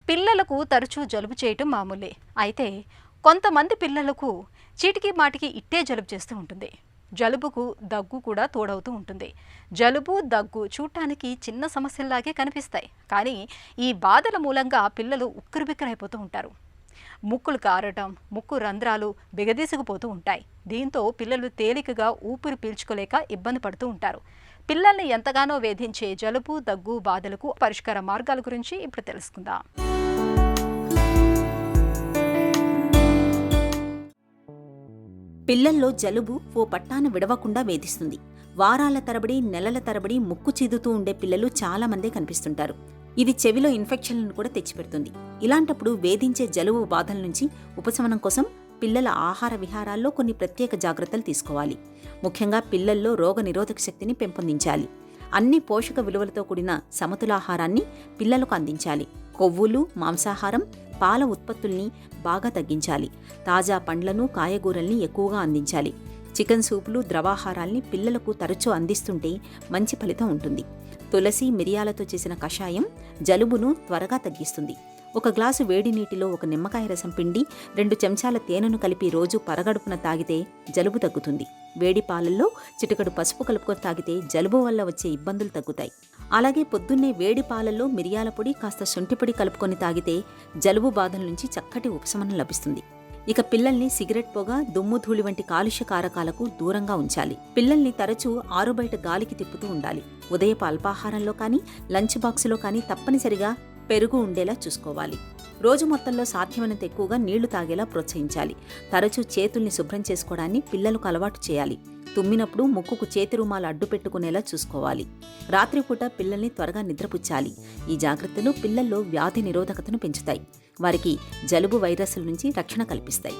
పిల్లలకు తరచూ జలుబు చేయటం మామూలే. అయితే కొంతమంది పిల్లలకు చీటికి మాటికి ఇట్టే జలుబు చేస్తూ ఉంటుంది. జలుబుకు దగ్గు కూడా తోడవుతూ ఉంటుంది. జలుబు, దగ్గు చూడటానికి చిన్న సమస్యల్లాగే కనిపిస్తాయి. కానీ ఈ బాధల మూలంగా పిల్లలు ఉక్కిరిబిక్కిరైపోతూ ఉంటారు. ముక్కులు కారటం, ముక్కు రంధ్రాలు బిగదీసుకుపోతూ ఉంటాయి. దీంతో పిల్లలు తేలికగా ఊపిరి పీల్చుకోలేక ఇబ్బంది పడుతూ ఉంటారు. పిల్లల్ని ఎంతగానో వేధించే జలుబు, దగ్గు బాధలకు పరిష్కార మార్గాల గురించి ఇప్పుడు తెలుసుకుందాం. పిల్లల్లో జలుబు ఓ పట్టాన విడవకుండా వేధిస్తుంది. వారాల తరబడి, నెలల తరబడి ముక్కు చీదుతూ ఉండే పిల్లలు చాలా మందే కనిపిస్తుంటారు. ఇది చెవిలో ఇన్ఫెక్షన్లను కూడా తెచ్చిపెడుతుంది. ఇలాంటప్పుడు వేధించే జలుబు బాధల నుంచి ఉపశమనం కోసం పిల్లల ఆహార విహారాల్లో కొన్ని ప్రత్యేక జాగ్రత్తలు తీసుకోవాలి. ముఖ్యంగా పిల్లల్లో రోగ నిరోధక శక్తిని పెంపొందించాలి. అన్ని పోషక విలువలతో కూడిన సమతులాహారాన్ని పిల్లలకు అందించాలి. కొవ్వులు, మాంసాహారం, పాల ఉత్పత్తుల్ని బాగా తగ్గించాలి. తాజా పండ్లను, కాయగూరల్ని ఎక్కువగా అందించాలి. చికెన్ సూపులు, ద్రవాహారాల్ని పిల్లలకు తరచూ అందిస్తుంటే మంచి ఫలితం ఉంటుంది. తులసి, మిరియాలతో చేసిన కషాయం జలుబును త్వరగా తగ్గిస్తుంది. ఒక గ్లాసు వేడి నీటిలో ఒక నిమ్మకాయ రసం పిండి 2 చెంచాల తేనెను కలిపి రోజు పరగడుపున తాగితే జలుబు తగ్గుతుంది. వేడి పాలల్లో చిటికెడు పసుపు కలుపుకొని తాగితే జలుబు వల్ల వచ్చే ఇబ్బందులు తగ్గుతాయి. అలాగే పొద్దున్నే వేడి పాలల్లో మిరియాల పొడి, కాస్త శొంఠిపొడి కలుపుకొని తాగితే జలుబు బాధల నుంచి చక్కటి ఉపశమనం లభిస్తుంది. ఇక పిల్లల్ని సిగరెట్ పొగ, దుమ్ము ధూళి వంటి కాలుష్య కారకాలకు దూరంగా ఉంచాలి. పిల్లల్ని తరచూ ఆరుబయట గాలికి తిప్పుతూ ఉండాలి. ఉదయపు అల్పాహారంలో కానీ, లంచ్ బాక్సులో కానీ తప్పనిసరిగా పెరుగు ఉండేలా చూసుకోవాలి. రోజు మొత్తంలో సాధ్యమైనంత ఎక్కువగా నీళ్లు తాగేలా ప్రోత్సహించాలి. తరచూ చేతుల్ని శుభ్రం చేసుకోవడాన్ని పిల్లలకు అలవాటు చేయాలి. తుమ్మినప్పుడు ముక్కుకు చేతి రుమాలు అడ్డు పెట్టుకునేలా చూసుకోవాలి. రాత్రిపూట పిల్లల్ని త్వరగా నిద్రపుచ్చాలి. ఈ జాగ్రత్తలు పిల్లల్లో వ్యాధి నిరోధకతను పెంచుతాయి. వారికి జలుబు వైరస్ల నుంచి రక్షణ కల్పిస్తాయి.